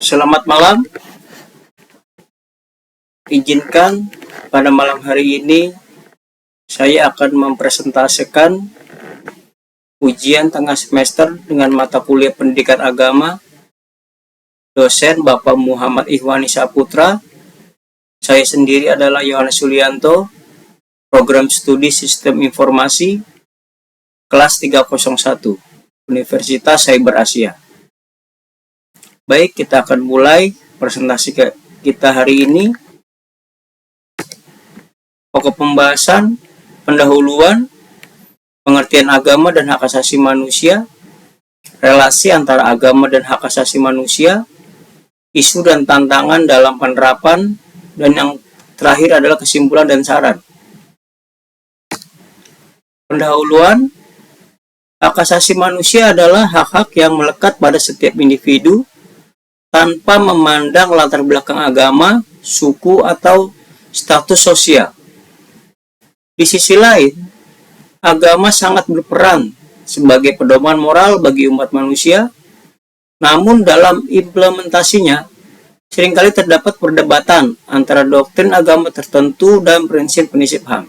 Selamat malam. Izinkan pada malam hari ini saya akan mempresentasikan ujian tengah semester dengan mata kuliah Pendidikan Agama, dosen Bapak Muhammad Ikhwani Saputra. Saya sendiri adalah Yohanes Sulianto, program studi Sistem Informasi, kelas 301, Universitas Cyber Asia. Baik, kita akan mulai presentasi kita hari ini. Pokok pembahasan, pendahuluan, pengertian agama dan hak asasi manusia, relasi antara agama dan hak asasi manusia, isu dan tantangan dalam penerapan, dan yang terakhir adalah kesimpulan dan saran. Pendahuluan, hak asasi manusia adalah hak-hak yang melekat pada setiap individu tanpa memandang latar belakang agama, suku, atau status sosial. Di sisi lain, agama sangat berperan sebagai pedoman moral bagi umat manusia, namun dalam implementasinya seringkali terdapat perdebatan antara doktrin agama tertentu dan prinsip-prinsip HAM.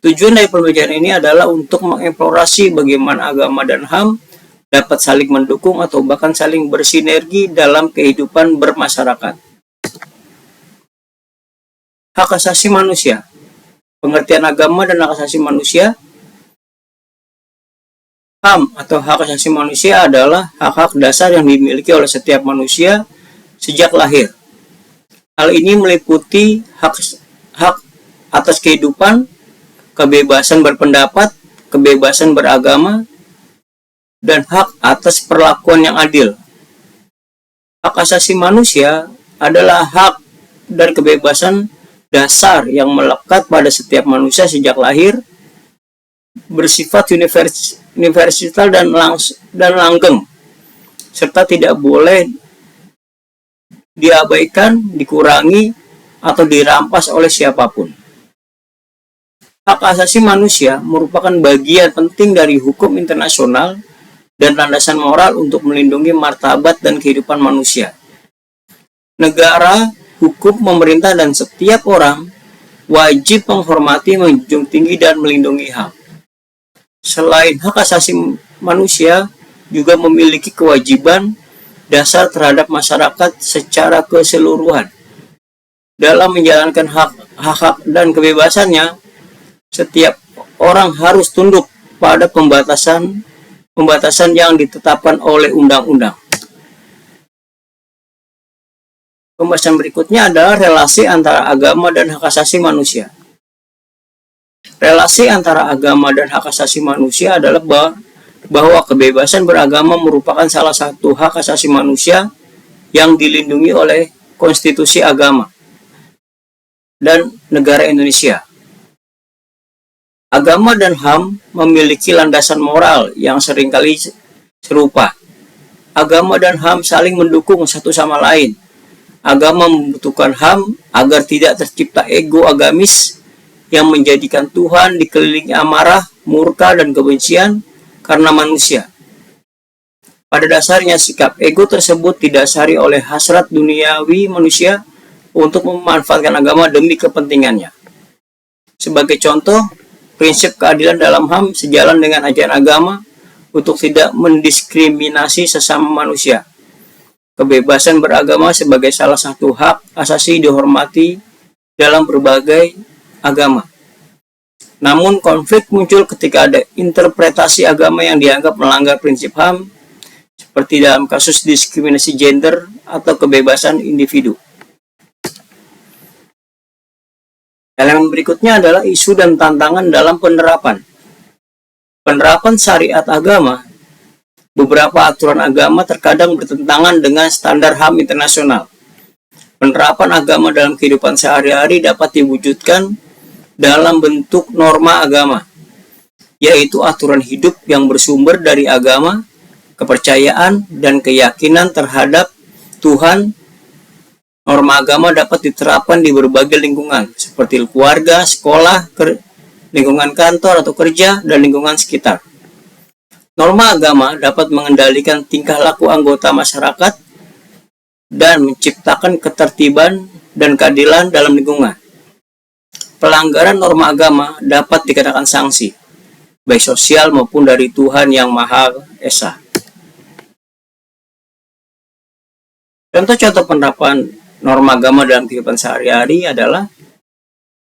Tujuan dari pembelajaran ini adalah untuk mengeksplorasi bagaimana agama dan HAM dapat saling mendukung atau bahkan saling bersinergi dalam kehidupan bermasyarakat. Hak asasi manusia. Pengertian agama dan hak asasi manusia. HAM atau hak asasi manusia adalah hak-hak dasar yang dimiliki oleh setiap manusia sejak lahir. Hal ini meliputi hak atas kehidupan, kebebasan berpendapat, kebebasan beragama, dan hak atas perlakuan yang adil. Hak asasi manusia adalah hak dan kebebasan dasar yang melekat pada setiap manusia sejak lahir, bersifat universal dan langgeng, serta tidak boleh diabaikan, dikurangi, atau dirampas oleh siapapun. Hak asasi manusia merupakan bagian penting dari hukum internasional dan landasan moral untuk melindungi martabat dan kehidupan manusia. Negara, hukum, pemerintah, dan setiap orang wajib menghormati, menjunjung tinggi, dan melindungi HAM. Selain hak asasi manusia, juga memiliki kewajiban dasar terhadap masyarakat secara keseluruhan. Dalam menjalankan hak-hak dan kebebasannya, setiap orang harus tunduk pada pembatasan yang ditetapkan oleh undang-undang. Pembahasan berikutnya adalah relasi antara agama dan hak asasi manusia. Relasi antara agama dan hak asasi manusia adalah bahwa kebebasan beragama merupakan salah satu hak asasi manusia yang dilindungi oleh konstitusi agama dan negara Indonesia. Agama dan HAM memiliki landasan moral yang seringkali serupa. Agama dan HAM saling mendukung satu sama lain. Agama membutuhkan HAM agar tidak tercipta ego agamis yang menjadikan Tuhan dikelilingi amarah, murka, dan kebencian karena manusia. Pada dasarnya, sikap ego tersebut didasari oleh hasrat duniawi manusia untuk memanfaatkan agama demi kepentingannya. Sebagai contoh, prinsip keadilan dalam HAM sejalan dengan ajaran agama untuk tidak mendiskriminasi sesama manusia. Kebebasan beragama sebagai salah satu hak asasi dihormati dalam berbagai agama. Namun konflik muncul ketika ada interpretasi agama yang dianggap melanggar prinsip HAM, seperti dalam kasus diskriminasi gender atau kebebasan individu. Elemen berikutnya adalah isu dan tantangan dalam penerapan. Penerapan syariat agama. Beberapa aturan agama terkadang bertentangan dengan standar HAM internasional. Penerapan agama dalam kehidupan sehari-hari dapat diwujudkan dalam bentuk norma agama, yaitu aturan hidup yang bersumber dari agama, kepercayaan, dan keyakinan terhadap Tuhan. Norma agama dapat diterapkan di berbagai lingkungan, seperti keluarga, sekolah, lingkungan kantor atau kerja, dan lingkungan sekitar. Norma agama dapat mengendalikan tingkah laku anggota masyarakat dan menciptakan ketertiban dan keadilan dalam lingkungan. Pelanggaran norma agama dapat dikenakan sanksi, baik sosial maupun dari Tuhan Yang Maha Esa. Contoh-contoh penerapan norma agama dalam kehidupan sehari-hari adalah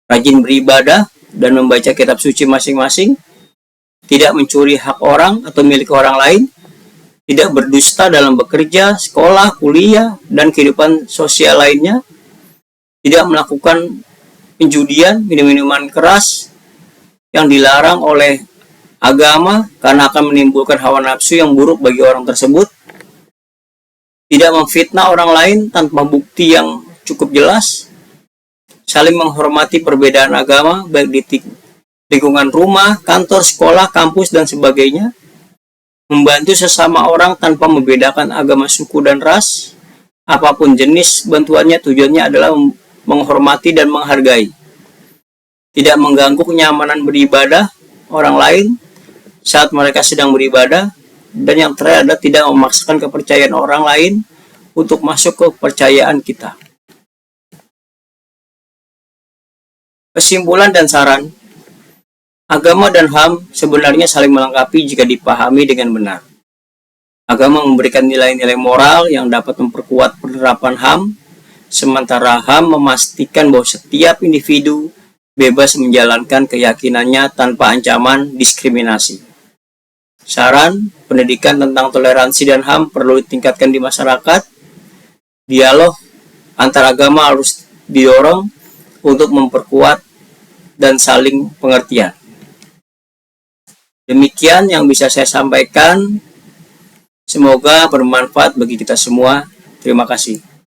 rajin beribadah dan membaca kitab suci masing-masing, tidak mencuri hak orang atau milik orang lain, tidak berdusta dalam bekerja, sekolah, kuliah, dan kehidupan sosial lainnya, tidak melakukan penjudian, minum-minuman keras yang dilarang oleh agama karena akan menimbulkan hawa nafsu yang buruk bagi orang tersebut, tidak memfitnah orang lain tanpa bukti yang cukup jelas, saling menghormati perbedaan agama baik di lingkungan rumah, kantor, sekolah, kampus, dan sebagainya, membantu sesama orang tanpa membedakan agama, suku, dan ras, apapun jenis bantuannya tujuannya adalah menghormati dan menghargai, tidak mengganggu kenyamanan beribadah orang lain saat mereka sedang beribadah, dan yang terakhir adalah tidak memaksakan kepercayaan orang lain untuk masuk ke kepercayaan kita. Kesimpulan dan saran, agama dan HAM sebenarnya saling melengkapi jika dipahami dengan benar. Agama memberikan nilai-nilai moral yang dapat memperkuat penerapan HAM, sementara HAM memastikan bahwa setiap individu bebas menjalankan keyakinannya tanpa ancaman diskriminasi. Saran, pendidikan tentang toleransi dan HAM perlu ditingkatkan di masyarakat. Dialog antar agama harus didorong untuk memperkuat dan saling pengertian. Demikian yang bisa saya sampaikan. Semoga bermanfaat bagi kita semua. Terima kasih.